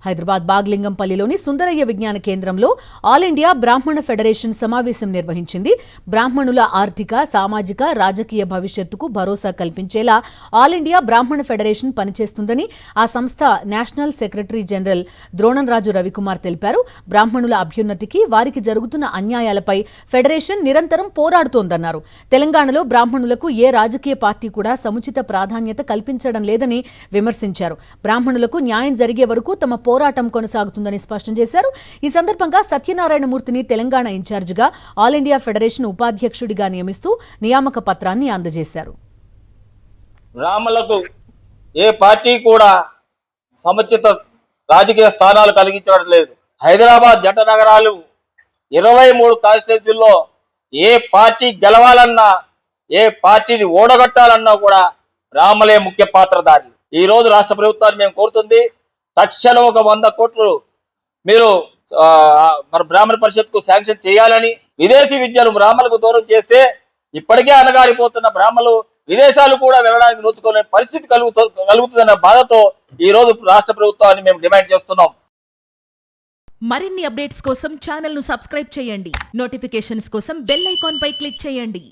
హైదరాబాద్ బాగ్లింగంపల్లిలోని సుందరయ్య విజ్ఞాన కేంద్రంలో all India బ్రాహ్మణ ఫెడరేషన్ సమావేశం నిర్వహించింది. బ్రాహ్మణుల ఆర్థిక, సామాజిక, రాజకీయ భవిష్యత్తుకు భరోసా కల్పించేలా ఆల్ ఇండియా బ్రాహ్మణ ఫెడరేషన్ పనిచేస్తుందని ఆ సంస్థ national secretary general Dronamraju Ravikumar తెలిపారు. బ్రాహ్మణుల అభ్యున్నతికి, వారికి జరుగుతున్న అన్యాయాలపై ఫెడరేషన్ నిరంతరం పోరాడుతోందన్నారు. తెలంగాణలో బ్రాహ్మణులకు ఏ రాజకీయ పార్టీ కూడా సముచిత ప్రాధాన్యత కల్పించడం లేదని విమర్శించారు. బ్రాహ్మణులకు న్యాయం జరిగే వరకు తమ పోరాటం కొనసాగుతుందని స్పష్టం చేశారు. ఈ సందర్భంగా సత్యనారాయణమూర్తిని తెలంగాణ ఇన్ఛార్జిగా ఆల్ ఇండియా ఫెడరేషన్ ఉపాధ్యక్షుడిగా నియమిస్తూ నియామక పత్రాన్ని అందజేశారు. బ్రాహ్మణులకు ఏ పార్టీ కూడా సముచిత రాజకీయ స్థానాలు కలిగించడం లేదు. హైదరాబాద్ జంట నగరాలు 23 కాన్స్టిట్యున్సీల్లో ఏ పార్టీ గెలవాలన్నా, ఏ పార్టీని ఓడగొట్టాలన్నా కూడా బ్రాహ్మణులే ముఖ్య పాత్రధారులు. ఈ రోజు రాష్ట్ర ప్రభుత్వాన్ని మేము కోరుతుంది, తక్షణం ఒక 100 కోట్లు మీరు మన బ్రాహ్మణ పరిషత్కు శాంక్షన్ చేయాలని. విదేశీ విద్యను బ్రాహ్మణులకు దూరం చేస్తే ఇప్పటికే అనగారిపోతున్న బ్రాహ్మణులు విదేశాలు కూడా వెళ్ళడానికి నోచుకోలేని పరిస్థితి కలుగుతుందన్న బాధతో ఈ రోజు రాష్ట్ర ప్రభుత్వాన్ని మేము డిమాండ్ చేస్తున్నాం. మరిన్ని అప్డేట్స్ కోసం ఛానల్ ను సబ్స్క్రైబ్ చేయండి. నోటిఫికేషన్స్ కోసం బెల్ ఐకాన్ పై క్లిక్ చేయండి.